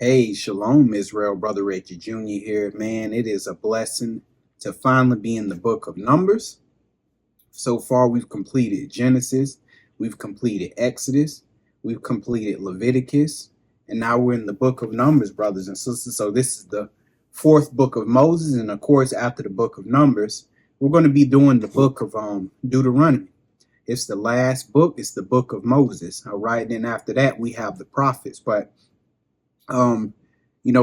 Hey, Shalom, Israel, Brother Reggie Jr. here. Man, it is a blessing to finally be in the book of Numbers. So far, we've completed Genesis, we've completed Exodus, we've completed Leviticus, and now we're in the book of Numbers, brothers and sisters. So this is the fourth book of Moses, and of course, after the book of Numbers, we're going to be doing the book of Deuteronomy. It's the last book. It's the book of Moses. All right, then after that, we have the prophets, but um,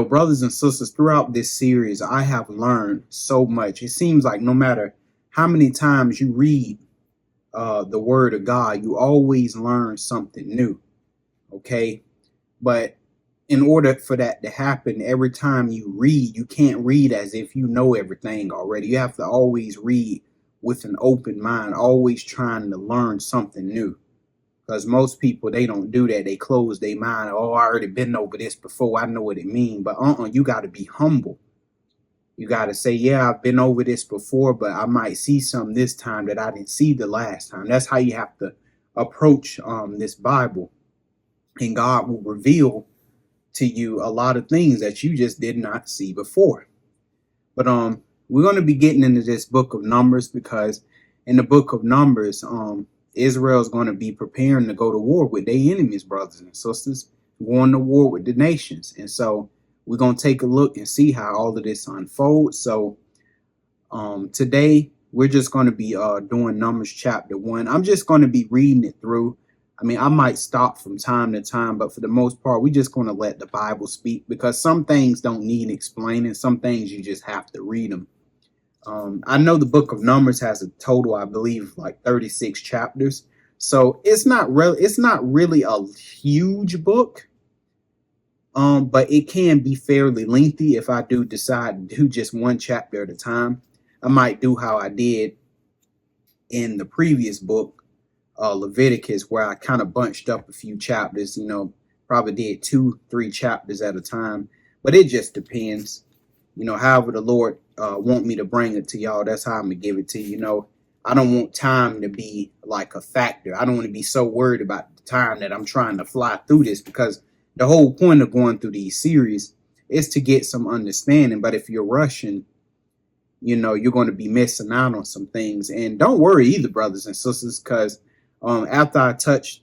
brothers and sisters, throughout this series, I have learned so much. It seems like no matter how many times you read the word of God, you always learn something new. Okay. But in order for that to happen, every time you read, you can't read as if you know everything already. You have to always read with an open mind, always trying to learn something new. Because most people, they don't do that. They close their mind. Oh, I already been over this before. I know what it means. But you got to be humble. You got to say, yeah, I've been over this before, but I might see something this time that I didn't see the last time. That's how you have to approach this Bible. And God will reveal to you a lot of things that you just did not see before. But we're going to be getting into this book of Numbers because in the book of Numbers, Israel is going to be preparing to go to war with their enemies, brothers and sisters, going to war with the nations. And so we're going to take a look and see how all of this unfolds. So today we're just going to be doing Numbers chapter 1. I'm just going to be reading it through. I mean, I might stop from time to time, but for the most part, we're just going to let the Bible speak because some things don't need explaining. Some things you just have to read them. I know the book of Numbers has a total, I believe, like 36 chapters. So it's not really a huge book. But it can be fairly lengthy if I do decide to do just one chapter at a time. I might do how I did in the previous book, Leviticus, where I kind of bunched up a few chapters, probably did 2-3 chapters at a time. But it just depends. However the Lord want me to bring it to y'all, that's how I'm gonna give it to you. I don't want time to be like a factor. I don't want to be so worried about the time that I'm trying to fly through this, because the whole point of going through these series is to get some understanding. But if you're rushing, you're going to be missing out on some things. And don't worry either, brothers and sisters, because after I touch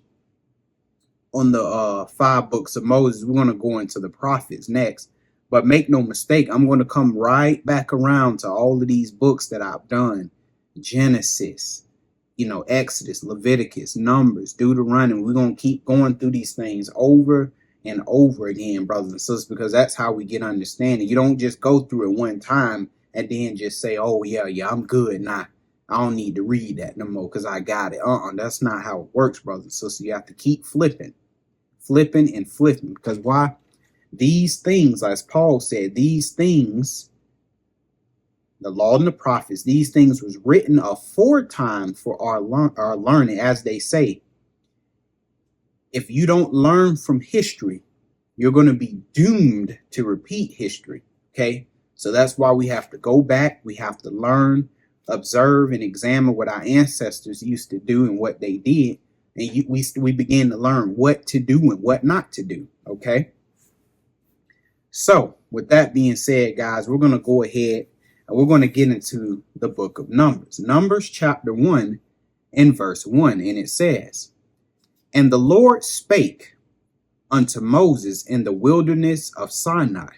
on the 5 books of Moses, we're going to go into the prophets next. But make no mistake, I'm going to come right back around to all of these books that I've done. Genesis, Exodus, Leviticus, Numbers, Deuteronomy. We're going to keep going through these things over and over again, brothers and sisters, because that's how we get understanding. You don't just go through it one time and then just say, oh, yeah, I'm good. Nah, I don't need to read that no more because I got it. That's not how it works, brothers and sisters. You have to keep flipping and flipping. Because why? These things, as Paul said, these things, the law and the prophets, these things was written aforetime for our learning, as they say. If you don't learn from history, you're going to be doomed to repeat history. Okay. So that's why we have to go back. We have to learn, observe, and examine what our ancestors used to do and what they did. And we begin to learn what to do and what not to do. Okay. So with that being said, guys, we're going to go ahead and we're going to get into the book of Numbers. Numbers chapter 1 and verse 1. And it says, "And the Lord spake unto Moses in the wilderness of Sinai,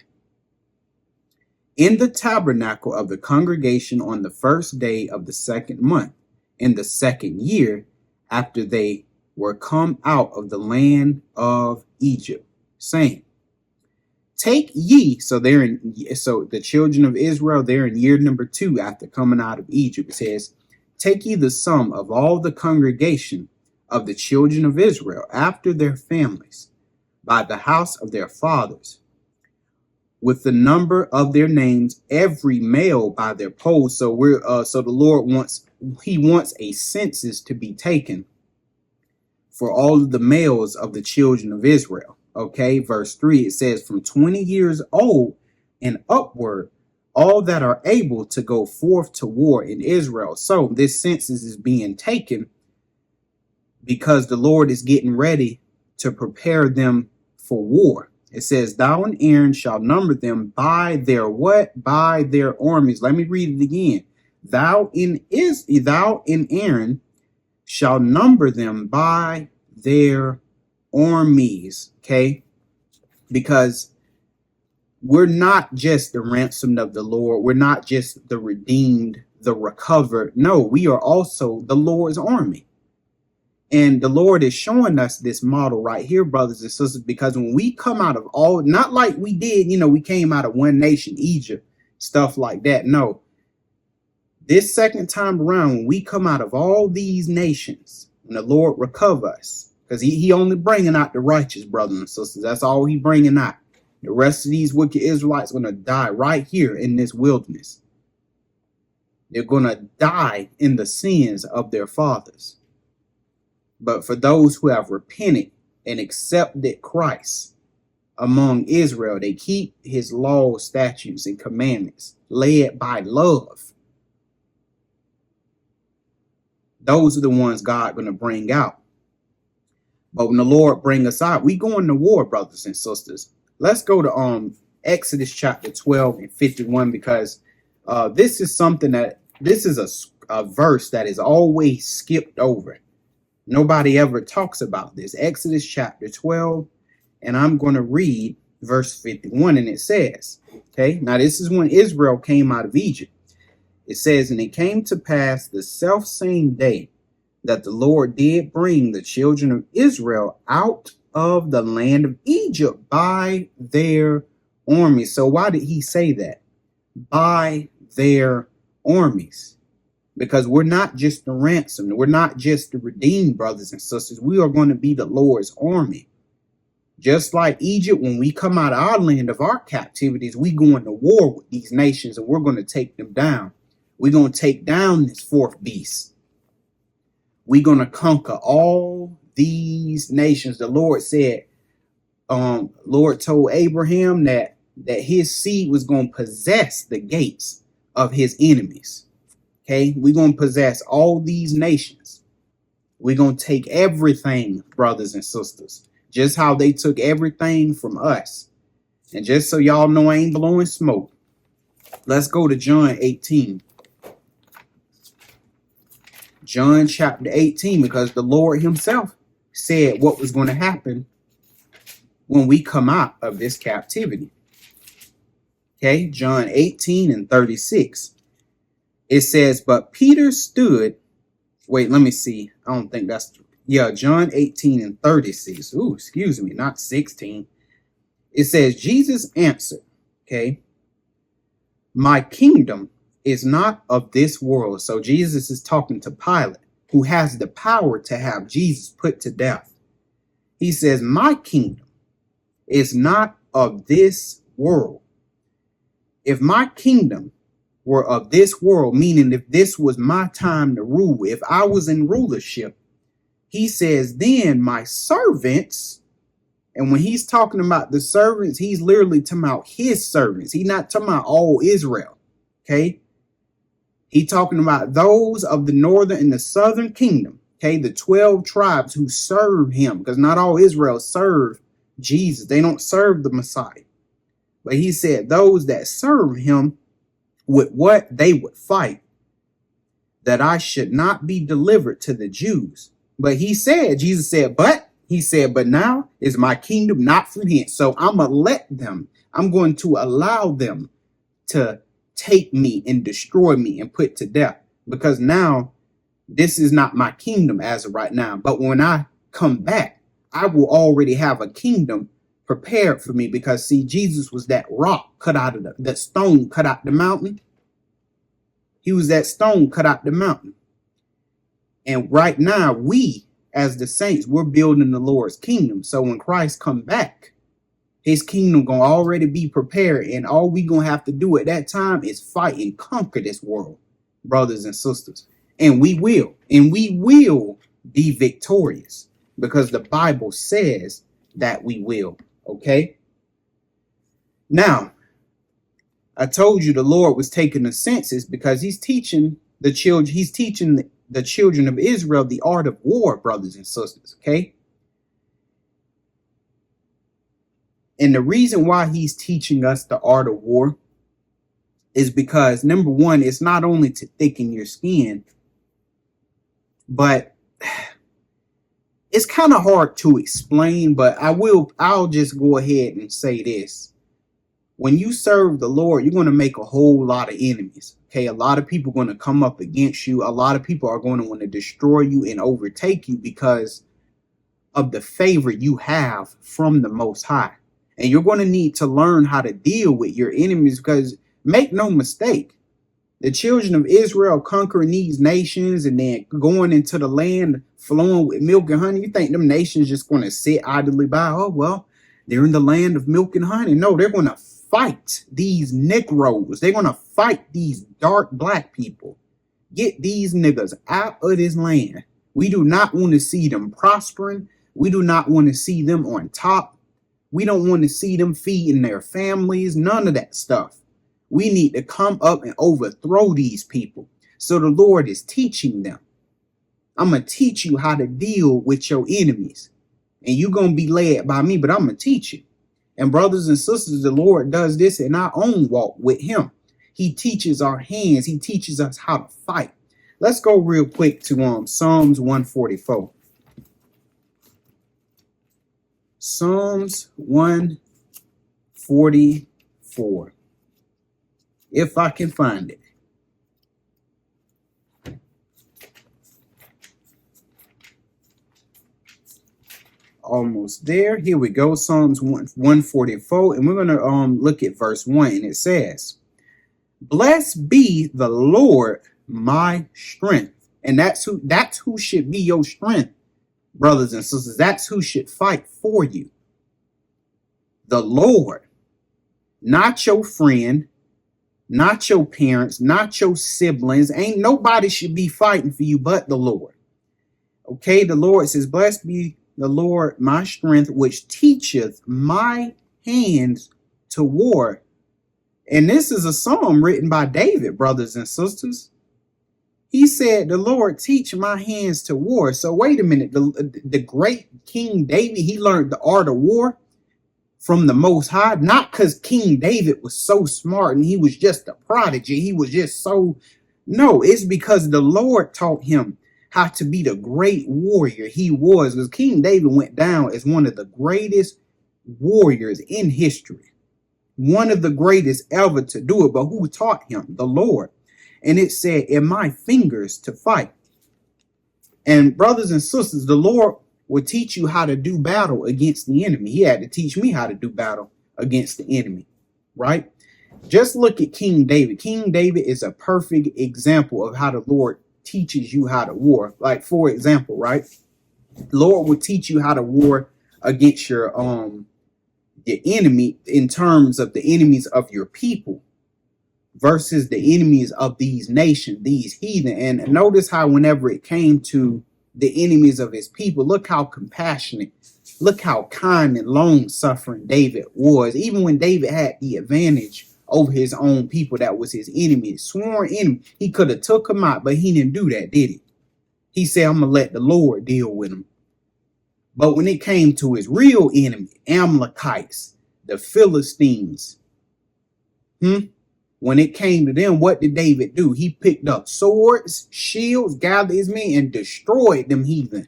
in the tabernacle of the congregation, on the first day of the second month, in the second year, after they were come out of the land of Egypt, saying, Take ye," so the children of Israel, they're in year number 2 after coming out of Egypt. It says, "Take ye the sum of all the congregation of the children of Israel after their families, by the house of their fathers, with the number of their names, every male by their polls." So the Lord wants a census to be taken for all of the males of the children of Israel. Okay, verse 3, it says, "From 20 years old and upward, all that are able to go forth to war in Israel." So this census is being taken because the Lord is getting ready to prepare them for war. It says, thou and Aaron shall number them by their what? By their armies. Let me read it again. Thou and Aaron shall number them by their armies. Okay? Because we're not just the ransomed of the Lord. We're not just the redeemed, the recovered. No, we are also the Lord's army. And the Lord is showing us this model right here, brothers and sisters, because when we come out of all, not like we did, we came out of one nation, Egypt, stuff like that. No, this second time around, when we come out of all these nations, when the Lord recover us, because he only bringing out the righteous, brothers and sisters. That's all he bringing out. The rest of these wicked Israelites are going to die right here in this wilderness. They're going to die in the sins of their fathers. But for those who have repented and accepted Christ among Israel, they keep his laws, statutes, and commandments, led by love. Those are the ones God going to bring out. But when the Lord bring us out, we going to war, brothers and sisters. Let's go to Exodus chapter 12 and 51, because this is a verse that is always skipped over. Nobody ever talks about this. Exodus chapter 12, and I'm going to read verse 51, and it says, okay, now this is when Israel came out of Egypt. It says, and it came to pass the selfsame day that the Lord did bring the children of Israel out of the land of Egypt by their armies. So why did he say that? By their armies. Because we're not just the ransomed. We're not just the redeemed, brothers and sisters. We are going to be the Lord's army. Just like Egypt, when we come out of our land of our captivities, we go into war with these nations and we're going to take them down. We're going to take down this fourth beast. We're going to conquer all these nations. The Lord said, Lord told Abraham that his seed was going to possess the gates of his enemies. Okay, we're going to possess all these nations. We're going to take everything, brothers and sisters, just how they took everything from us. And just so y'all know I ain't blowing smoke, let's go to John 18. John chapter 18, because the Lord himself said what was going to happen when we come out of this captivity. Okay, John 18 and 36. It says, but Peter stood, wait, let me see. I don't think that's, John 18 and 36. Ooh, excuse me, not 16. It says, Jesus answered, okay, my kingdom is not of this world. So Jesus is talking to Pilate, who has the power to have Jesus put to death. He says, my kingdom is not of this world. If my kingdom were of this world, meaning if this was my time to rule, if I was in rulership, he says, then my servants, and when he's talking about the servants, he's literally talking about his servants. He's not talking about all Israel. Okay. He's talking about those of the northern and the southern kingdom. Okay. The 12 tribes who serve him, because not all Israel serve Jesus. They don't serve the Messiah. But he said those that serve him with what they would fight, that I should not be delivered to the Jews. But Jesus said, but now is my kingdom not from hence. So I'm going to allow them to take me and destroy me and put to death, because now this is not my kingdom as of right now. But when I come back, I will already have a kingdom prepared for me, because see, Jesus was that rock cut out of that stone cut out the mountain. He was that stone cut out the mountain. And right now, we as the saints, we're building the Lord's kingdom. So when Christ come back, his kingdom gonna already be prepared, and all we gonna have to do at that time is fight and conquer this world, brothers and sisters. And we will be victorious, because the Bible says that we will. Okay. Now, I told you the Lord was taking the census because he's teaching the children. He's teaching the children of Israel the art of war, brothers and sisters. Okay. And the reason why he's teaching us the art of war is because, number one, it's not only to thicken your skin, but it's kind of hard to explain, but I'll just go ahead and say this. When you serve the Lord, you're going to make a whole lot of enemies. Okay, a lot of people are going to come up against you. A lot of people are going to want to destroy you and overtake you because of the favor you have from the Most High. And you're going to need to learn how to deal with your enemies, because make no mistake, the children of Israel conquering these nations and then going into the land flowing with milk and honey. You think them nations just going to sit idly by? Oh, well, they're in the land of milk and honey. No, they're going to fight these Negroes. They're going to fight these dark black people. Get these niggas out of this land. We do not want to see them prospering. We do not want to see them on top. We don't want to see them feeding their families. None of that stuff. We need to come up and overthrow these people. So the Lord is teaching them. I'm going to teach you how to deal with your enemies. And you're going to be led by me, but I'm going to teach you. And brothers and sisters, the Lord does this in our own walk with him. He teaches our hands. He teaches us how to fight. Let's go real quick to Psalms 144. Psalms 144. If I can find it. Almost there. Here we go. Psalms 144. And we're going to look at verse 1. And it says, "Blessed be the Lord, my strength." And that's who should be your strength, brothers and sisters. That's who should fight for you. The Lord, not your friend, not your parents, not your siblings. Ain't nobody should be fighting for you but the Lord. Okay, the Lord says, "Blessed be the Lord, my strength, which teacheth my hands to war." And this is a psalm written by David, brothers and sisters. He said, "The Lord teach my hands to war." So wait a minute. The great King David, he learned the art of war from the Most High, not because King David was so smart and he was just a prodigy. He was just so, no, it's because the Lord taught him how to be the great warrior he was. Because King David went down as one of the greatest warriors in history, one of the greatest ever to do it. But who taught him? The Lord. And it said, "In my fingers to fight." And brothers and sisters, the Lord will teach you how to do battle against the enemy. He had to teach me how to do battle against the enemy, right? Just look at King David. King David is a perfect example of how the Lord teaches you how to war. Like, for example, right? The Lord will teach you how to war against your enemy in terms of the enemies of your people versus the enemies of these nations, these heathen. And notice how whenever it came to the enemies of his people, look how compassionate, look how kind and long-suffering David was. Even when David had the advantage over his own people, that was his enemy, his sworn enemy, he could have took him out, but he didn't do that, did he? He said, "I'm going to let the Lord deal with him." But when it came to his real enemy, Amalekites, the Philistines, when it came to them, what did David do? He picked up swords, shields, gathered his men, and destroyed them heathen.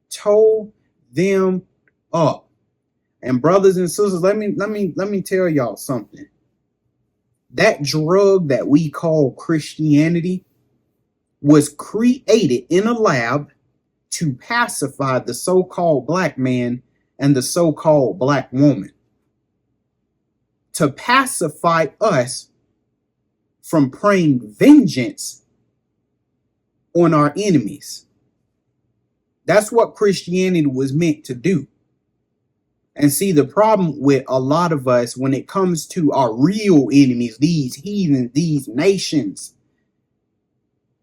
Tore them up. And brothers and sisters, let me tell y'all something. That drug that we call Christianity was created in a lab to pacify the so-called black man and the so-called black woman. To pacify us from praying vengeance on our enemies. That's what Christianity was meant to do. And see, the problem with a lot of us when it comes to our real enemies, these heathen, these nations,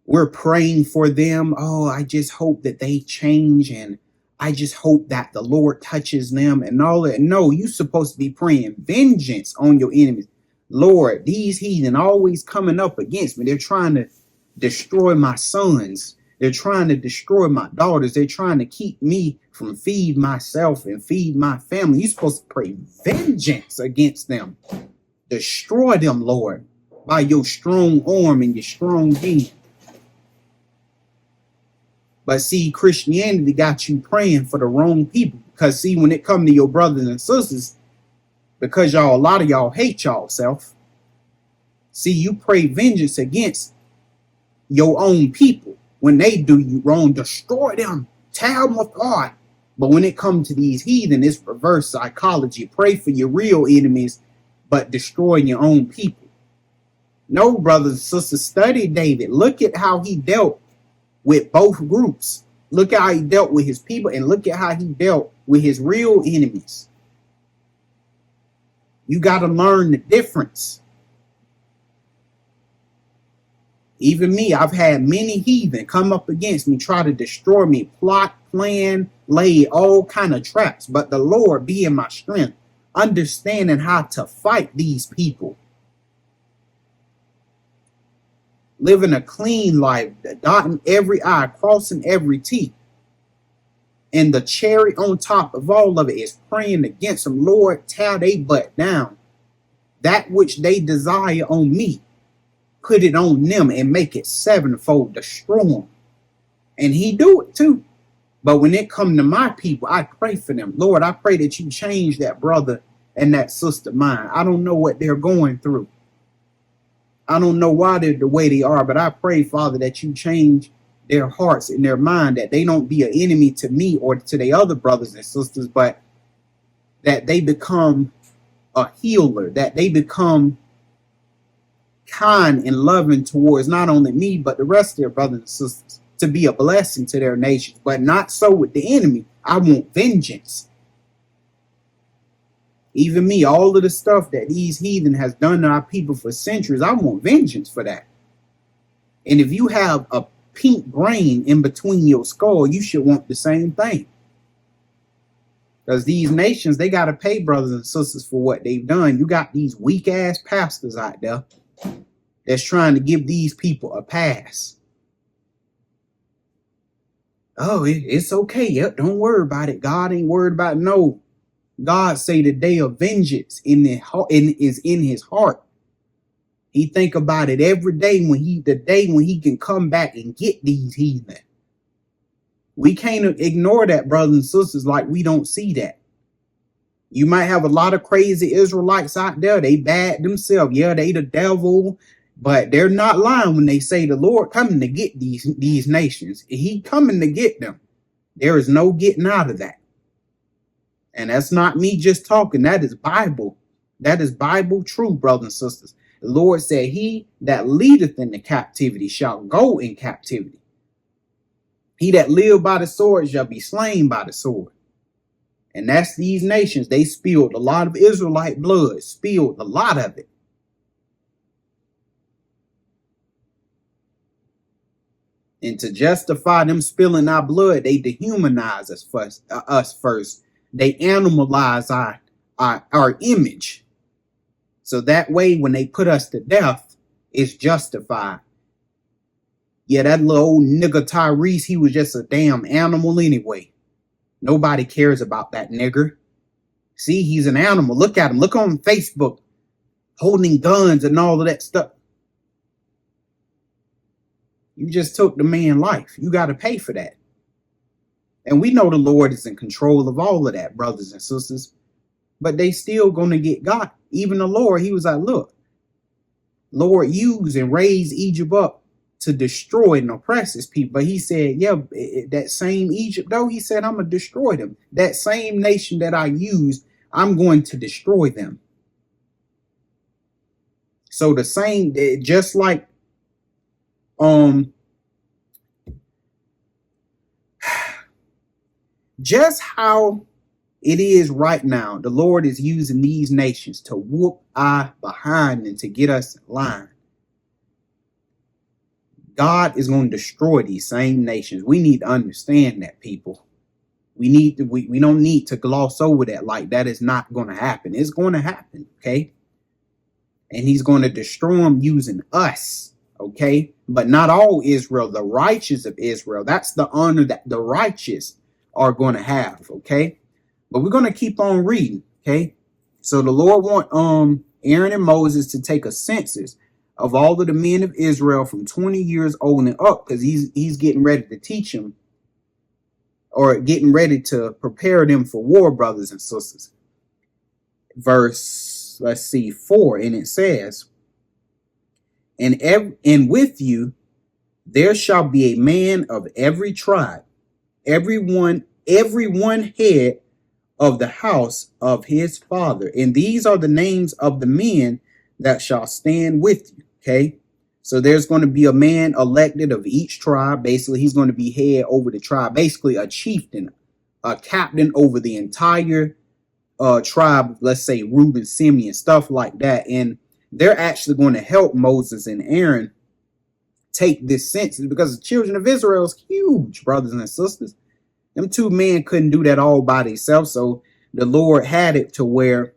we're praying for them. Oh, I just hope that they change, and I just hope that the Lord touches them and all that. No, you're supposed to be praying vengeance on your enemies. Lord, these heathen always coming up against me. They're trying to destroy my sons. They're trying to destroy my daughters. They're trying to keep me from feed myself and feed my family. You're supposed to pray vengeance against them. Destroy them, Lord, by your strong arm and your strong hand. But see, Christianity got you praying for the wrong people. Because see, when it comes to your brothers and sisters, because a lot of y'all hate y'all self. See, you pray vengeance against your own people. When they do you wrong, destroy them, tear them apart. But when it comes to these heathen, it's reverse psychology. Pray for your real enemies, but destroy your own people. No, brothers and sisters, study David. Look at how he dealt with both groups. Look at how he dealt with his people, and look at how he dealt with his real enemies. You got to learn the difference. Even me, I've had many heathen come up against me, try to destroy me, plot, plan, lay all kind of traps. But the Lord being my strength, understanding how to fight these people. Living a clean life, dotting every I, crossing every T. And the cherry on top of all of it is praying against them. Lord, tear they butt down. That which they desire on me, put it on them and make it sevenfold, destroy them. And he do it too. But when it come to my people, I pray for them. Lord, I pray that you change that brother and that sister mind. I don't know what they're going through. I don't know why they're the way they are, but I pray, Father, that you change their hearts and their mind, that they don't be an enemy to me or to the other brothers and sisters, but that they become a healer, that they become kind and loving towards not only me, but the rest of their brothers and sisters, to be a blessing to their nations. But not so with the enemy. I want vengeance. Even me, all of the stuff that these heathen has done to our people for centuries, I want vengeance for that. And if you have a pink brain in between your skull, you should want the same thing. Because these nations, they got to pay brothers and sisters for what they've done. You got these weak ass pastors out there that's trying to give these people a pass. Oh, it's okay. Yep, don't worry about it. God ain't worried about it. No. God say the day of vengeance is in his heart. He think about it every day the day when he can come back and get these heathen. We can't ignore that, brothers and sisters, like we don't see that. You might have a lot of crazy Israelites out there. They bad themselves. Yeah, they the devil, but they're not lying when they say the Lord coming to get these nations. He coming to get them. There is no getting out of that. And that's not me just talking. That is Bible. That is Bible true, brothers and sisters. The Lord said, he that leadeth in the captivity shall go in captivity. He that live by the sword shall be slain by the sword. And that's these nations. They spilled a lot of Israelite blood, spilled a lot of it. And to justify them spilling our blood, they dehumanize us first. They animalize our image. So that way, when they put us to death, it's justified. Yeah, that little old nigger Tyrese, he was just a damn animal anyway. Nobody cares about that nigger. See, he's an animal. Look at him. Look on Facebook, holding guns and all of that stuff. You just took the man's life. You got to pay for that. And we know the Lord is in control of all of that, brothers and sisters. But they still going to get got. Even the Lord, he was like, look, Lord used and raised Egypt up to destroy and oppress his people. But he said, yeah, that same Egypt, though, he said, I'm going to destroy them. That same nation that I used, I'm going to destroy them. So the same, just like, just how it is right now, the Lord is using these nations to whoop our behind and to get us in line. God is going to destroy these same nations. We need to understand that, people. We don't need to gloss over that like that is not going to happen. It's going to happen, okay? And he's going to destroy them using us. Okay, but not all Israel, the righteous of Israel. That's the honor that the righteous are going to have. Okay, but we're going to keep on reading. Okay, so the Lord want Aaron and Moses to take a census of all of the men of Israel from 20 years old and up, because he's getting ready to teach them, or getting ready to prepare them for war, brothers and sisters. Verse, let's see, 4, and it says, and with you there shall be a man of every tribe, everyone head of the house of his father. And these are the names of the men that shall stand with you. Okay, so there's going to be a man elected of each tribe. Basically, he's going to be head over the tribe, basically a chieftain, a captain over the entire tribe. Let's say Reuben, Simeon, stuff like that. And they're actually going to help Moses and Aaron take this census, because the children of Israel is huge, brothers and sisters. Them two men couldn't do that all by themselves. So the Lord had it to where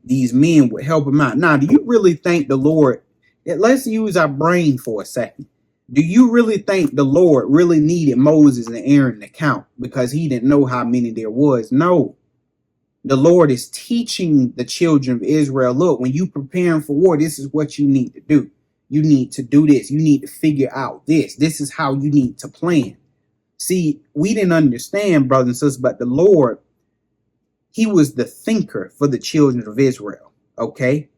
these men would help him out. Now, do you really think the Lord, let's use our brain for a second. Do you really think the Lord really needed Moses and Aaron to count because he didn't know how many there was? No. The Lord is teaching the children of Israel, look, when you preparing for war, this is what you need to do. You need to do this. You need to figure out this. This is how you need to plan. See, we didn't understand, brothers and sisters, but the Lord, he was the thinker for the children of Israel. Okay.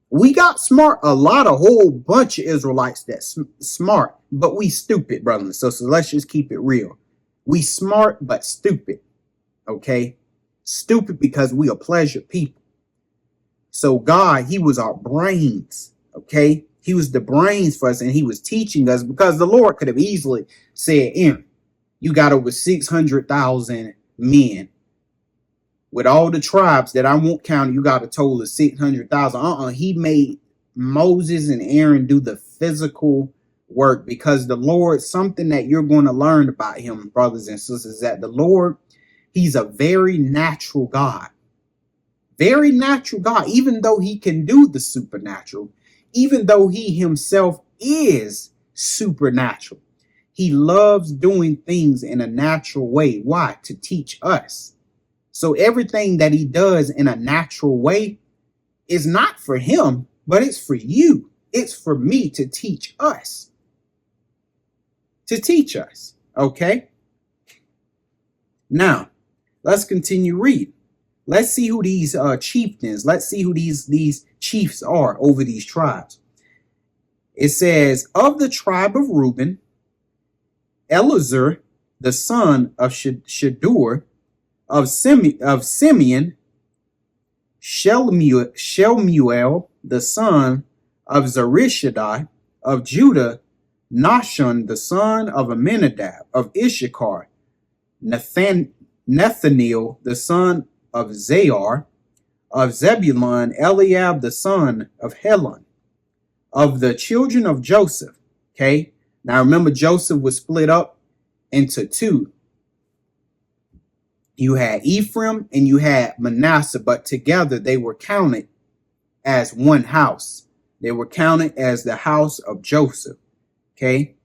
We got smart, a whole bunch of Israelites that's smart, but we stupid, brothers and sisters. Let's just keep it real. We smart, but stupid. Okay. Stupid because we are pleasure people. So God, he was our brains. Okay. He was the brains for us, and he was teaching us, because the Lord could have easily said, Aaron, you got over 600,000 men. With all the tribes that I won't count, you got a total of 600,000. He made Moses and Aaron do the physical work, because the Lord, something that you're going to learn about him, brothers and sisters, is that the Lord, he's a very natural God. Very natural God, even though he can do the supernatural, even though he himself is supernatural. He loves doing things in a natural way. Why? To teach us. So everything that he does in a natural way is not for him, but it's for you. It's for me to teach us. To teach us. Okay? Now, let's continue reading. Let's see who these chieftains, let's see who these chiefs are over these tribes. It says, of the tribe of Reuben, Elazar, the son of Shadur, of Simeon, Shemuel, the son of Zurishaddai, of Judah, Nahshon, the son of Amminadab, of Issachar, Nathaniel, the son of Zahar, of Zebulun, Eliab, the son of Helon, of the children of Joseph. Okay, now remember, Joseph was split up into two. You had Ephraim and you had Manasseh, but together they were counted as one house. They were counted as the house of Joseph. Okay,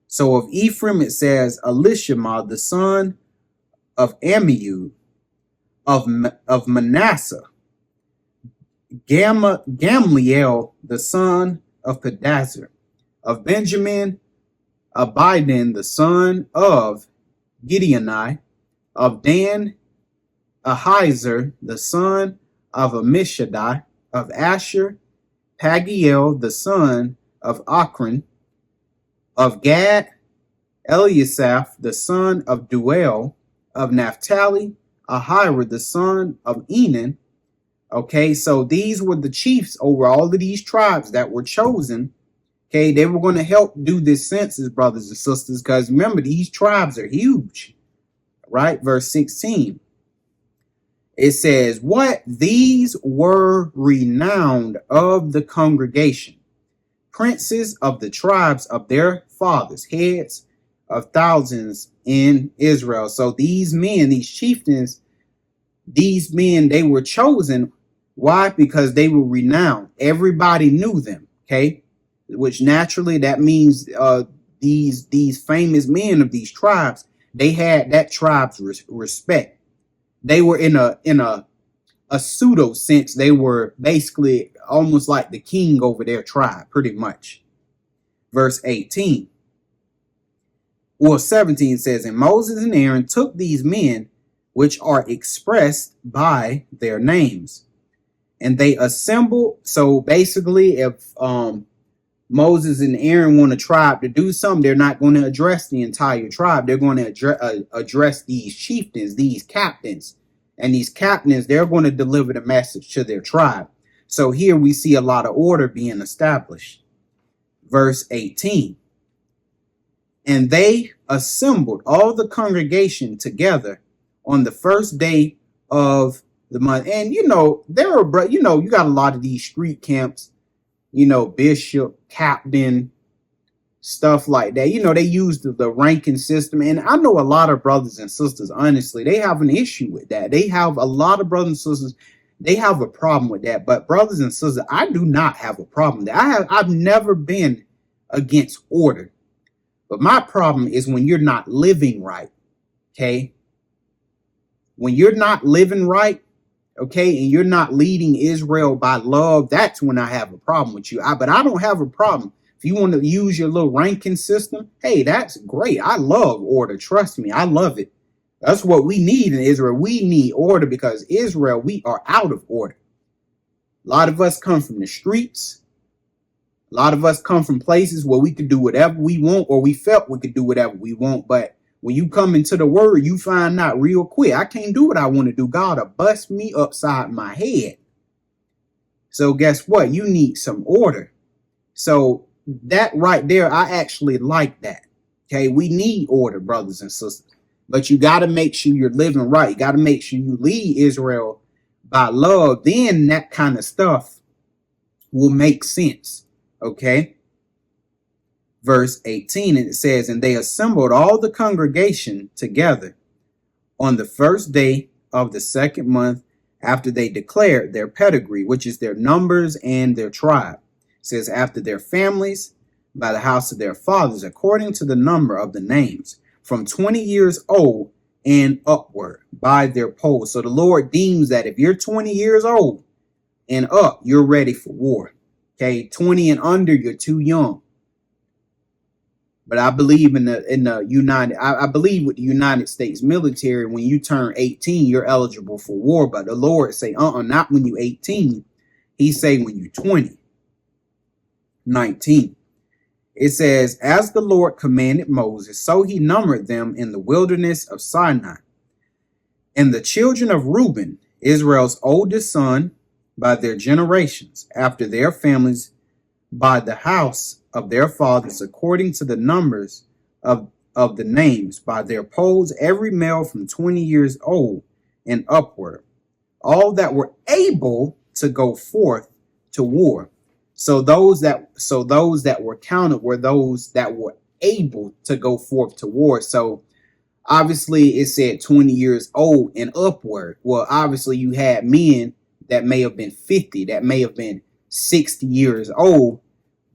so of Ephraim it says Elishama, the son of Ammiud, of Manasseh, Gamliel, the son of Pedazur, of Benjamin, Abidan, the son of Gideoni, of Dan, Ahiezer, the son of Ammishaddai, of Asher, Pagiel, the son of Akron, of Gad, Eliasaph, the son of Duel, of Naphtali, Ahira, the son of Enan. Okay, so these were the chiefs over all of these tribes that were chosen. Okay, they were going to help do this census, brothers and sisters, because remember, these tribes are huge. Right? Verse 16. It says, what? These were renowned of the congregation, princes of the tribes of their fathers, heads of thousands in Israel. So these men, these chieftains, these men, they were chosen. Why? Because they were renowned. Everybody knew them. Okay, which naturally that means these famous men of these tribes, they had that tribe's respect. They were in a pseudo sense. They were basically almost like the king over their tribe, pretty much. Verse 18. Well, 17 says, and Moses and Aaron took these men, which are expressed by their names, and they assembled. So basically, if Moses and Aaron want a tribe to do something, they're not going to address the entire tribe. They're going to address these chieftains, these captains. And these captains, they're going to deliver the message to their tribe. So here we see a lot of order being established. Verse 18. And they assembled all the congregation together on the first day of the month. And, you know, you got a lot of these street camps, you know, bishop, captain, stuff like that. You know, they use the ranking system. And I know a lot of brothers and sisters, honestly, they have an issue with that. They have a lot of brothers and sisters, they have a problem with that. But brothers and sisters, I do not have a problem with that. I've never been against order. But my problem is when you're not living right. Okay. When you're not living right, okay, and you're not leading Israel by love, that's when I have a problem with you. But I don't have a problem. If you want to use your little ranking system, hey, that's great. I love order. Trust me, I love it. That's what we need in Israel. We need order because Israel, we are out of order. A lot of us come from the streets. A lot of us come from places where we could do whatever we want, or we felt we could do whatever we want. But when you come into the word, you find out real quick, I can't do what I want to do. God will bust me upside my head. So guess what? You need some order. So that right there, I actually like that. Okay, we need order, brothers and sisters. But you got to make sure you're living right. You got to make sure you lead Israel by love. Then that kind of stuff will make sense. Okay. Verse 18, and it says, and they assembled all the congregation together on the first day of the second month after they declared their pedigree, which is their numbers and their tribe. It says, after their families, by the house of their fathers, according to the number of the names, from 20 years old and upward, by their polls. So the Lord deems that if you're 20 years old and up, you're ready for war. Okay, 20 and under, you're too young. But I believe in the United, I believe with the United States military, when you turn 18, you're eligible for war. But the Lord say, not when you 18. He say when you 20. 19. It says, as the Lord commanded Moses, so he numbered them in the wilderness of Sinai. And the children of Reuben, Israel's oldest son, by their generations, after their families, by the house of their fathers, according to the numbers of the names, by their polls, every male from 20 years old and upward, all that were able to go forth to war. So those that were counted were those that were able to go forth to war. So obviously it said 20 years old and upward. Well, obviously you had men that may have been 50, that may have been 60 years old,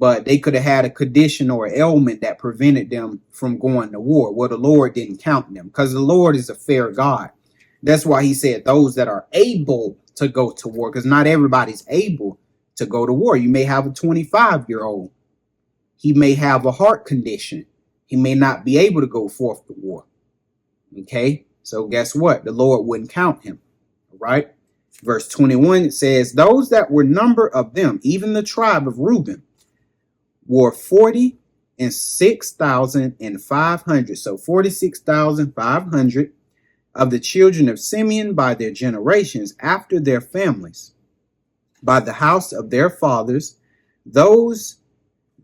but they could have had a condition or an ailment that prevented them from going to war. Well, the Lord didn't count them because the Lord is a fair God. That's why he said those that are able to go to war, because not everybody's able to go to war. You may have a 25-year-old. He may have a heart condition. He may not be able to go forth to war. Okay, so guess what? The Lord wouldn't count him. All right. Verse 21, it says, those that were number of them, even the tribe of Reuben, were 46,500. So 46,500 of the children of Simeon by their generations, after their families, by the house of their fathers, those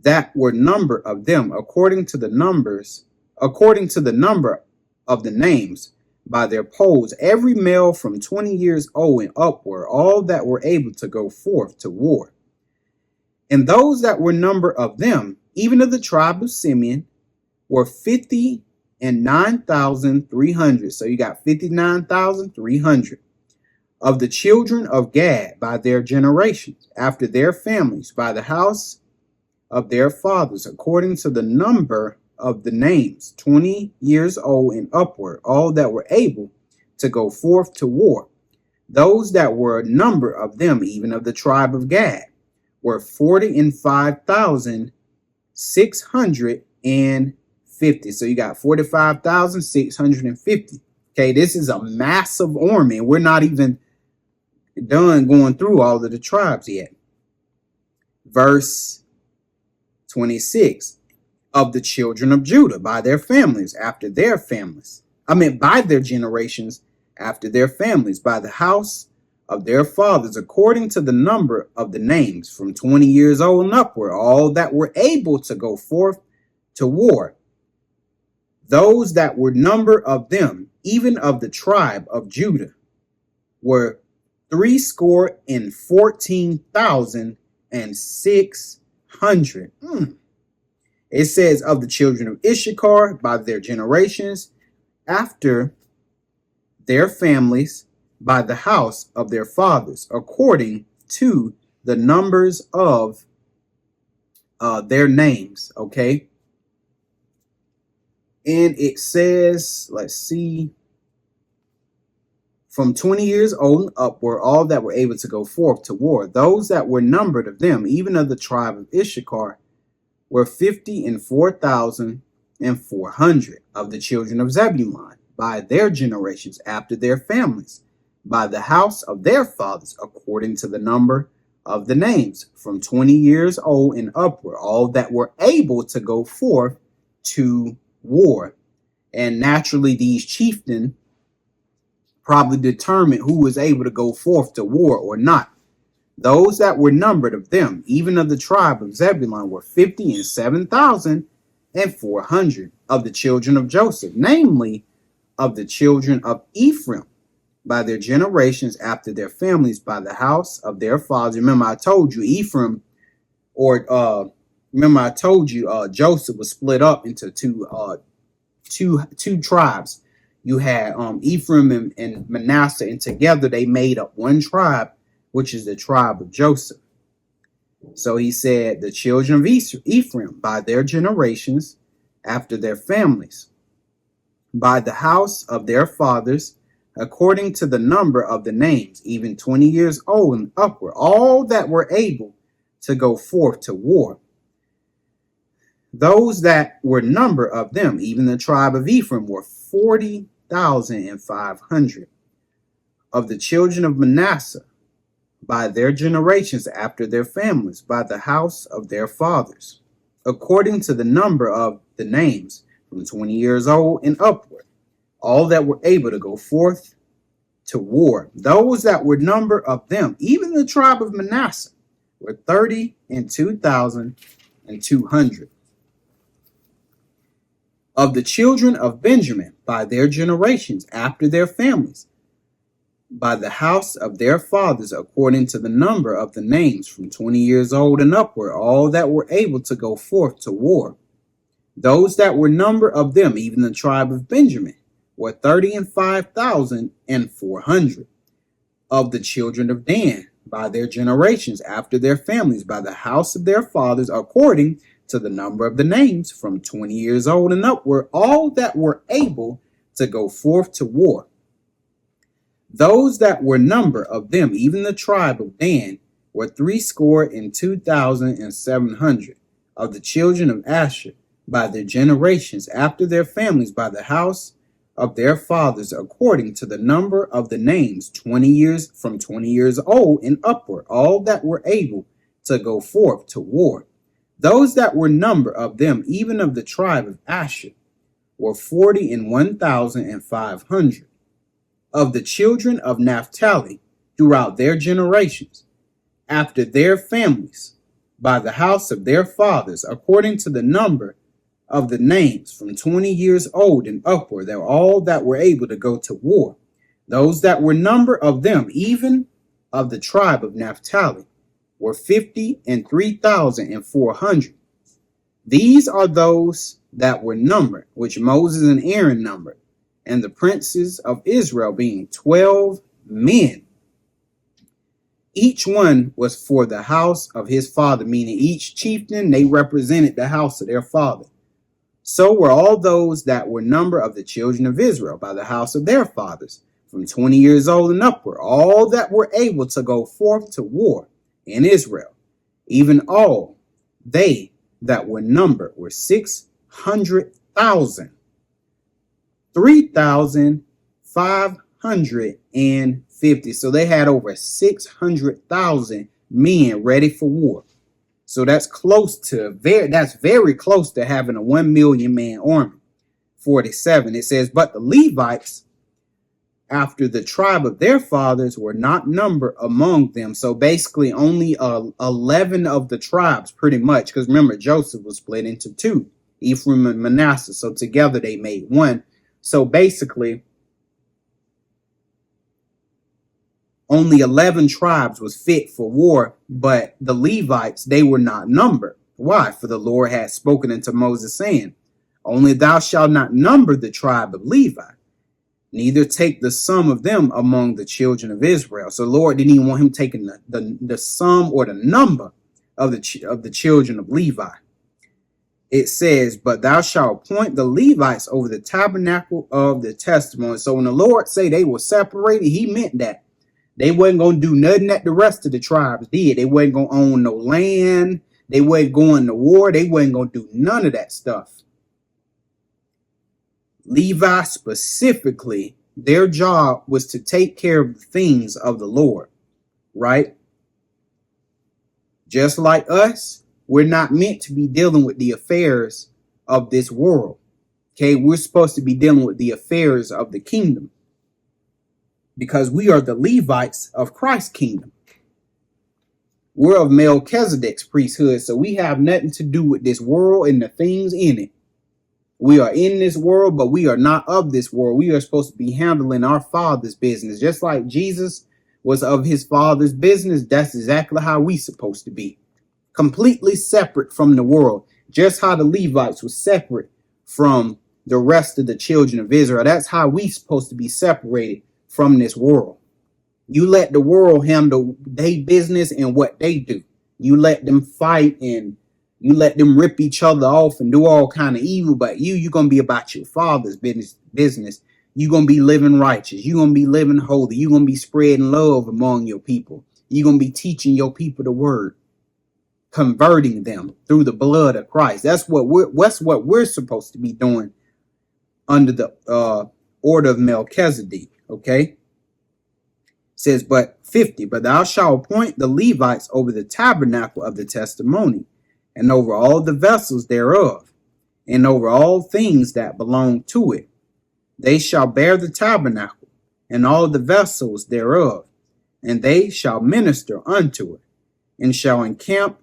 that were number of them, according to the number of the names, by their polls, every male from 20 years old and upward, all that were able to go forth to war. And those that were number of them, even of the tribe of Simeon, were 59,300. So you got 59,300 of the children of Gad by their generations, after their families, by the house of their fathers, according to the number of the names, 20 years old and upward, all that were able to go forth to war. Those that were number of them, even of the tribe of Gad, were 45,650. So you got 45,650. Okay, this is a massive army. We're not even done going through all of the tribes yet. Verse 26, of the children of Judah by their families, after their families. By their generations, after their families, by the house of their fathers, according to the number of the names, from 20 years old and upward, all that were able to go forth to war. Those that were number of them, even of the tribe of Judah, were 314,600. It says of the children of Issachar by their generations, after their families, by the house of their fathers, according to the numbers of their names. Okay. And it says, let's see, from 20 years old and upward, all that were able to go forth to war. Those that were numbered of them, even of the tribe of Issachar, were 54,400. Of the children of Zebulun, by their generations, after their families, by the house of their fathers, according to the number of the names, from 20 years old and upward, all that were able to go forth to war. And naturally, these chieftains probably determined who was able to go forth to war or not. Those that were numbered of them, even of the tribe of Zebulun, were 57,400. Of the children of Joseph, namely of the children of Ephraim, by their generations, after their families, by the house of their fathers. Remember, I told you Ephraim, Joseph was split up into two tribes. You had Ephraim and Manasseh, and together they made up one tribe, which is the tribe of Joseph. So he said, the children of Ephraim, by their generations, after their families, by the house of their fathers, according to the number of the names, even 20 years old and upward, all that were able to go forth to war. Those that were number of them, even the tribe of Ephraim, were 40,500. Of the children of Manasseh, by their generations, after their families, by the house of their fathers, according to the number of the names, from 20 years old and upward, all that were able to go forth to war. Those that were number of them, even the tribe of Manasseh, were 32,200. Of the children of Benjamin, by their generations, after their families, by the house of their fathers, according to the number of the names, from 20 years old and upward, all that were able to go forth to war. Those that were number of them, even the tribe of Benjamin, were 35,400. Of the children of Dan, by their generations, after their families, by the house of their fathers, according to the number of the names, from 20 years old and upward, all that were able to go forth to war. Those that were number of them, even the tribe of Dan, were 62,700. Of the children of Asher, by their generations, after their families, by the house of their fathers, according to the number of the names, 20 years from 20 years old and upward, all that were able to go forth to war. Those that were number of them, even of the tribe of Asher, were 41,500. Of the children of Naphtali, throughout their generations, after their families, by the house of their fathers, according to the number of the names, from 20 years old and upward, they were all that were able to go to war. Those that were number of them, even of the tribe of Naphtali, were 53,400. These are those that were numbered, which Moses and Aaron numbered, and the princes of Israel being 12 men. Each one was for the house of his father, meaning each chieftain, they represented the house of their father. So were all those that were numbered of the children of Israel by the house of their fathers, from 20 years old and upward, all that were able to go forth to war in Israel. Even all they that were numbered were 600,000, 3,550. So they had over 600,000 men ready for war. So that's very close to having a 1 million man army. 47, it says, but the Levites, after the tribe of their fathers, were not numbered among them. So basically only 11 of the tribes, pretty much, because remember, Joseph was split into two, Ephraim and Manasseh. So together they made one. So basically only 11 tribes was fit for war, but the Levites, they were not numbered. Why? For the Lord had spoken unto Moses, saying, only thou shalt not number the tribe of Levi, neither take the sum of them among the children of Israel. So the Lord didn't even want him taking the sum or the number of the children of Levi. It says, but thou shalt appoint the Levites over the tabernacle of the testimony. So when the Lord say they were separated, he meant that they wasn't going to do nothing that the rest of the tribes did. They wasn't going to own no land. They wasn't going to war. They wasn't going to do none of that stuff. Levi specifically, their job was to take care of the things of the Lord, right? Just like us, we're not meant to be dealing with the affairs of this world. Okay, we're supposed to be dealing with the affairs of the kingdom, because we are the Levites of Christ's kingdom. We're of Melchizedek's priesthood, so we have nothing to do with this world and the things in it. We are in this world, but we are not of this world. We are supposed to be handling our Father's business. Just like Jesus was of his Father's business, that's exactly how we supposed to be. Completely separate from the world. Just how the Levites were separate from the rest of the children of Israel. That's how we supposed to be separated from this world. You let the world handle their business and what they do. You let them fight and you let them rip each other off and do all kind of evil, but you're going to be about your Father's business. You're going to be living righteous. You're going to be living holy. You're going to be spreading love among your people. You're going to be teaching your people the word, converting them through the blood of Christ. That's what we're supposed to be doing under the order of Melchizedek. Okay. It says, but 50, but thou shalt appoint the Levites over the tabernacle of the testimony, and over all the vessels thereof, and over all things that belong to it. They shall bear the tabernacle, and all the vessels thereof, and they shall minister unto it, and shall encamp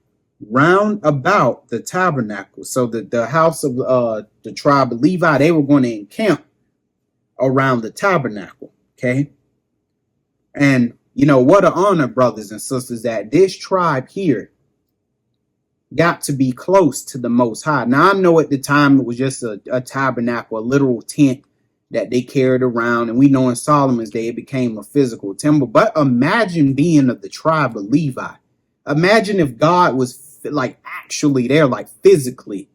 round about the tabernacle. So that the house of the tribe of Levi, they were going to encamp around the tabernacle. Okay. And you know, what an honor, brothers and sisters, that this tribe here got to be close to the Most High. Now, I know at the time it was just a tabernacle, a literal tent that they carried around. And we know in Solomon's day it became a physical temple. But imagine being of the tribe of Levi. Imagine if God was like actually there, like physically,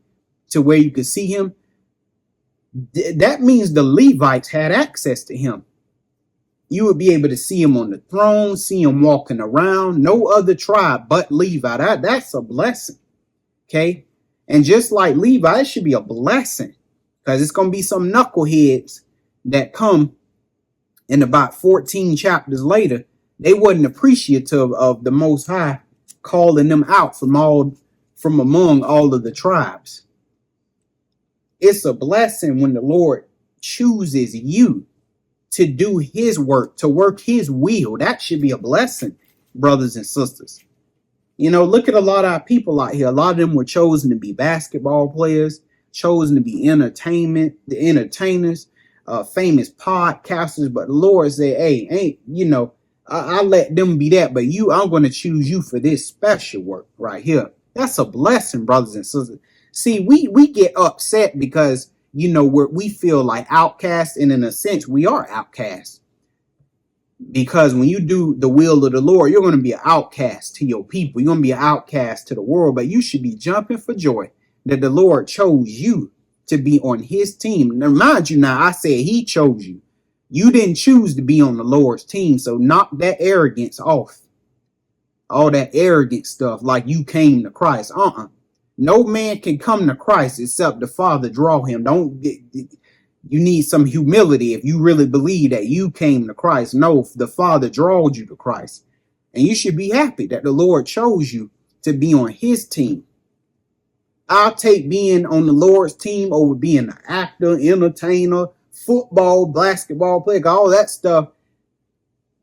to where you could see him. That means the Levites had access to him. You would be able to see him on the throne, see him walking around. No other tribe but Levi. That's a blessing. Okay. And just like Levi, it should be a blessing, because it's going to be some knuckleheads that come in about 14 chapters later. They wasn't appreciative of the Most High calling them out from among all of the tribes. It's a blessing when the Lord chooses you to do his work, to work his will. That should be a blessing, brothers and sisters. You know, look at a lot of our people out here. A lot of them were chosen to be basketball players, chosen to be the entertainers, famous podcasters. But the Lord said, hey, I let them be that, but I'm going to choose you for this special work right here. That's a blessing, brothers and sisters. See, we get upset because, we feel like outcasts, and in a sense, we are outcasts. Because when you do the will of the Lord, you're going to be an outcast to your people. You're going to be an outcast to the world, but you should be jumping for joy that the Lord chose you to be on his team. Now, mind you, now I said he chose you. You didn't choose to be on the Lord's team. So knock that arrogance off. All that arrogant stuff like you came to Christ. No man can come to Christ except the Father draw him. You need some humility if you really believe that you came to Christ. No, the Father drawed you to Christ. And you should be happy that the Lord chose you to be on his team. I'll take being on the Lord's team over being an actor, entertainer, football, basketball player, all that stuff.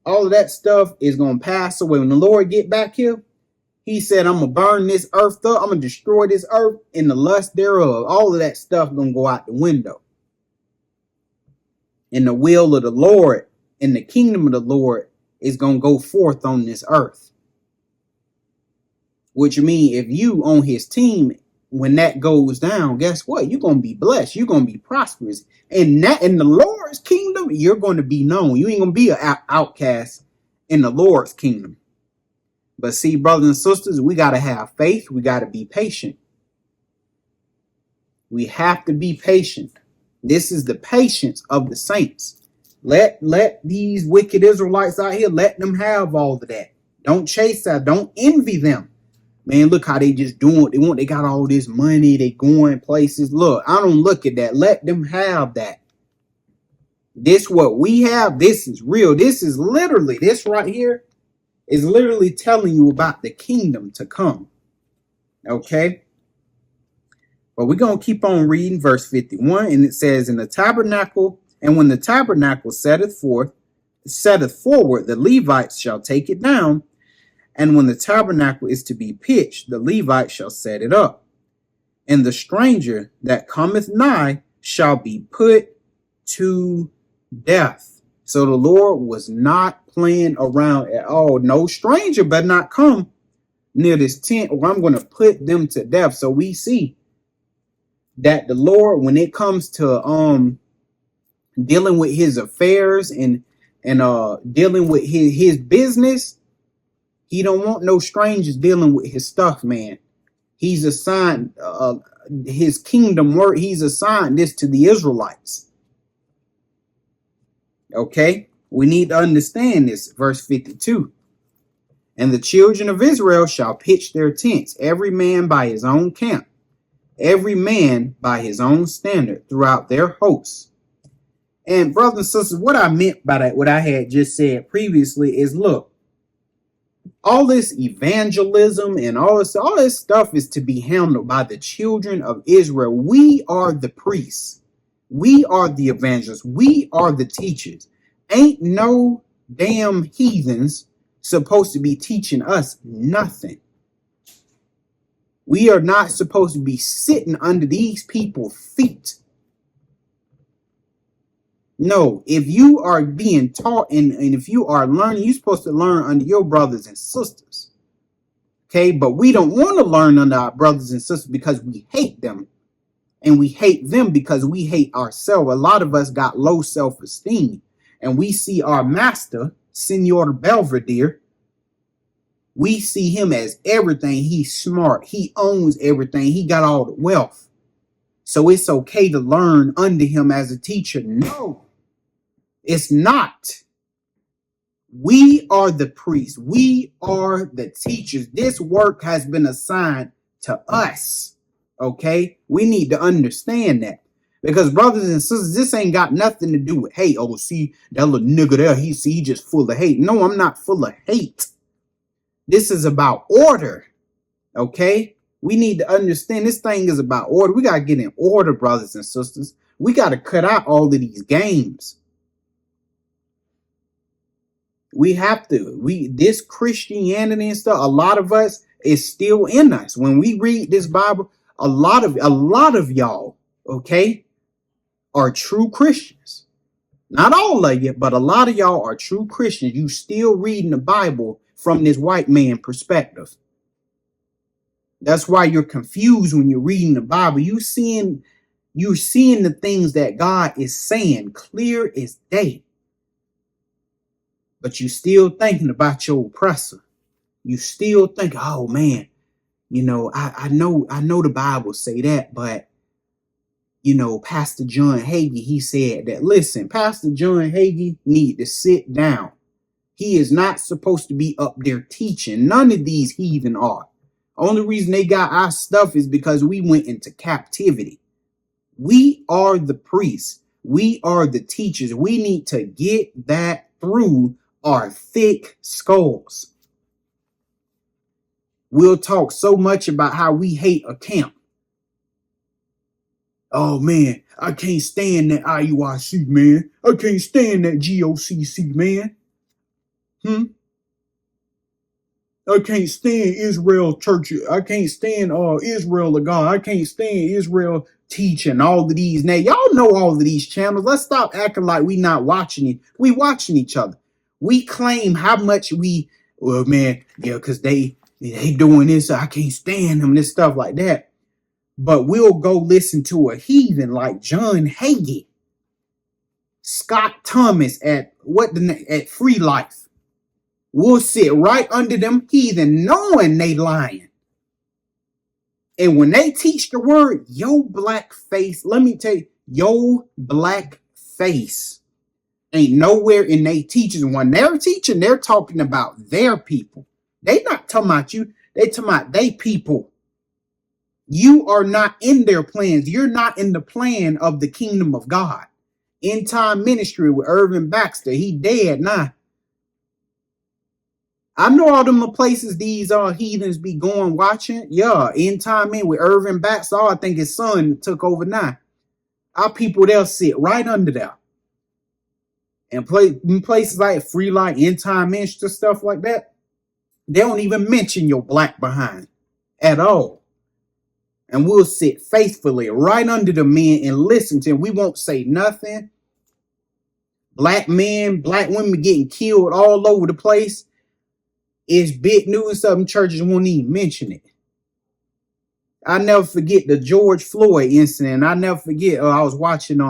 All of that stuff is going to pass away. When the Lord get back here, he said, I'm going to burn this earth up. I'm going to destroy this earth and the lust thereof. All of that stuff going to go out the window. And the will of the Lord and the kingdom of the Lord is going to go forth on this earth. Which means if you on his team, when that goes down, guess what? You're going to be blessed. You're going to be prosperous. And that in the Lord's kingdom, you're going to be known. You ain't going to be an outcast in the Lord's kingdom. But see, brothers and sisters, we got to have faith. We got to be patient. We have to be patient. This is the patience of the saints. Let these wicked Israelites out here, let them have all of that. Don't chase that. Don't envy them. Man, look how they just doing what they want. They got all this money. They going places. Look, I don't look at that. Let them have that. This what we have. This is real. This is literally, this right here is literally telling you about the kingdom to come. Okay? But we're going to keep on reading verse 51. And it says, in the tabernacle, and when the tabernacle setteth forward, the Levites shall take it down. And when the tabernacle is to be pitched, the Levites shall set it up. And the stranger that cometh nigh shall be put to death. So the Lord was not playing around at all. No stranger better not come near this tent, or I'm going to put them to death. So we see that the Lord, when it comes to dealing with his affairs and dealing with his business, he don't want no strangers dealing with his stuff, man. He's assigned his kingdom work. He's assigned this to the Israelites. Okay, we need to understand this. Verse 52. And the children of Israel shall pitch their tents, every man by his own camp, every man by his own standard throughout their hosts. And brothers and sisters, what I meant by that, what I had just said previously is, look, all this evangelism and all this stuff is to be handled by the children of Israel. We are the priests. We are the evangelists. We are the teachers. Ain't no damn heathens supposed to be teaching us nothing. We are not supposed to be sitting under these people's feet. No, if you are being taught and if you are learning, you're supposed to learn under your brothers and sisters. Okay, but we don't want to learn under our brothers and sisters because we hate them. And we hate them because we hate ourselves. A lot of us got low self-esteem. And we see our master, Senor Belvedere, we see him as everything. He's smart. He owns everything. He got all the wealth. So it's okay to learn under him as a teacher. No. It's not. We are the priests. We are the teachers. This work has been assigned to us. Okay? We need to understand that. Because brothers and sisters, this ain't got nothing to do with hate. Oh, see, that little nigga there, he just full of hate. No, I'm not full of hate. This is about order. Okay? We need to understand this thing is about order. We got to get in order, brothers and sisters. We got to cut out all of these games. We have to. This Christianity and stuff, a lot of us is still in us. When we read this Bible, a lot of y'all, okay, are true Christians. Not all of you, but a lot of y'all are true Christians. You still reading the Bible from this white man perspective. That's why you're confused when you're reading the Bible. You're seeing the things that God is saying clear as day. but you still thinking about your oppressor. You still think, oh man, I know the Bible say that, but Pastor John Hagee, he said that, listen, Pastor John Hagee need to sit down. He is not supposed to be up there teaching. None of these heathen are. Only reason they got our stuff is because we went into captivity. We are the priests. We are the teachers. We need to get that through our thick skulls. We'll talk so much about how we hate a camp. Oh man, I can't stand that IUIC, man. I can't stand that GOCC, man. I can't stand Israel Church. I can't stand Israel of God. I can't stand Israel teaching all of these. Now, y'all know all of these channels. Let's stop acting like we not watching it. We watching each other. We claim how much because they doing this. I can't stand them, this stuff like that. But we'll go listen to a heathen like John Hagee, Scott Thomas at Free Life. We'll sit right under them heathen knowing they lying. And when they teach the word, yo black face, let me tell you, yo black face ain't nowhere in they teachers. When they're teaching, they're talking about their people. They not talking about you. They talking about they people. You are not in their plans. You're not in the plan of the kingdom of God. End time ministry with Irvin Baxter. He dead now. I know all them places these heathens be going watching. Yeah, End Time in with Irvin Baxter. I think his son took over now. Our people, they'll sit right under there. And places like Free Light, End Time Ministry, stuff like that, they don't even mention your black behind at all. And we'll sit faithfully right under the men and listen to them. We won't say nothing. Black men, black women getting killed all over the place. It's big news. Some churches won't even mention it. I never forget the George Floyd incident. I never forget. I was watching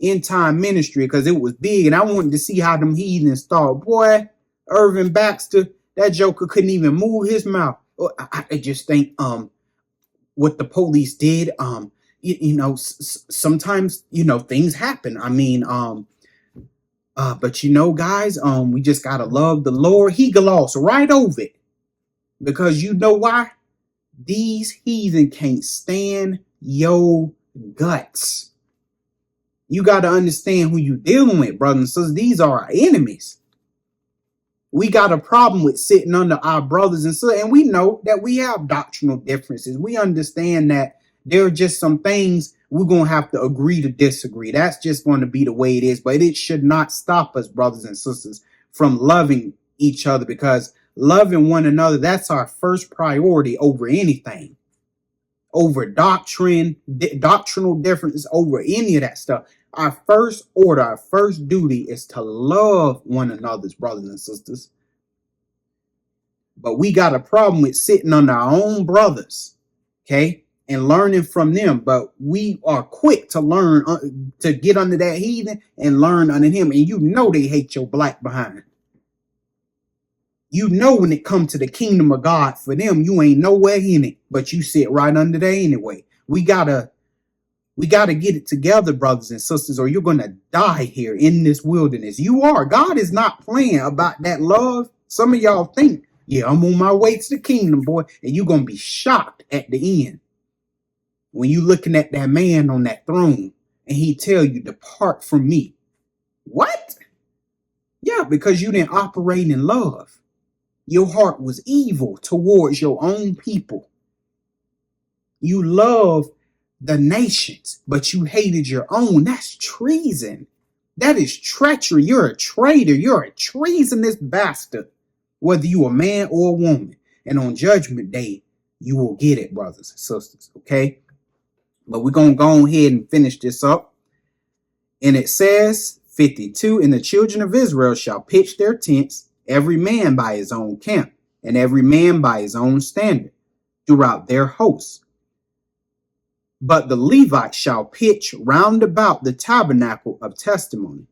End Time Ministry because it was big, and I wanted to see how them heathens start. Boy, Irvin Baxter, that joker couldn't even move his mouth. I just think what the police did. Sometimes things happen. I mean but guys, we just gotta love the Lord. He glossed right over it. Because you know why? These heathen can't stand your guts. You gotta understand who you dealing with, brothers and sisters. These are our enemies. We got a problem with sitting under our brothers and sisters, and we know that we have doctrinal differences. We understand that there are just some things we're going to have to agree to disagree. That's just going to be the way it is. But it should not stop us, brothers and sisters, from loving each other, because loving one another, that's our first priority over anything. Over doctrine, doctrinal differences, over any of that stuff. Our first order, our first duty is to love one another's brothers and sisters. But we got a problem with sitting under our own brothers, okay, and learning from them. But we are quick to learn, to get under that heathen and learn under him. And they hate your black behind. When it comes to the kingdom of God, for them, you ain't nowhere in it, but you sit right under there anyway. We gotta get it together, brothers and sisters, or you're gonna die here in this wilderness. God is not playing about that love. Some of y'all think, yeah, I'm on my way to the kingdom, boy, and you're gonna be shocked at the end when you looking at that man on that throne and he tell you, depart from me. What? Yeah, because you didn't operate in love. Your heart was evil towards your own people. You love the nations, but you hated your own. That's treason. That is treachery. You're a traitor. You're a treasonous bastard, whether you a man or a woman. And on Judgment Day, you will get it, brothers and sisters, okay? But we're going to go ahead and finish this up. And it says, 52, and the children of Israel shall pitch their tents, every man by his own camp, and every man by his own standard, throughout their hosts. But the Levites shall pitch round about the tabernacle of testimony,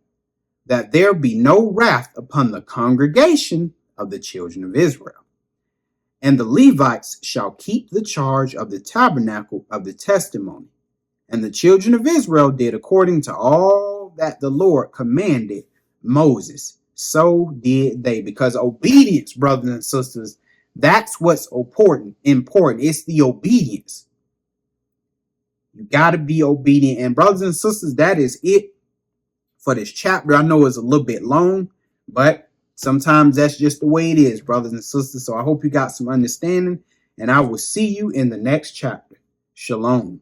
that there be no wrath upon the congregation of the children of Israel. And the Levites shall keep the charge of the tabernacle of the testimony. And the children of Israel did according to all that the Lord commanded Moses. So did they. Because obedience, brothers and sisters, that's what's important. It's the obedience. You got to be obedient. And brothers and sisters, that is it for this chapter. I know it's a little bit long, but sometimes that's just the way it is, brothers and sisters. So I hope you got some understanding, and I will see you in the next chapter. Shalom.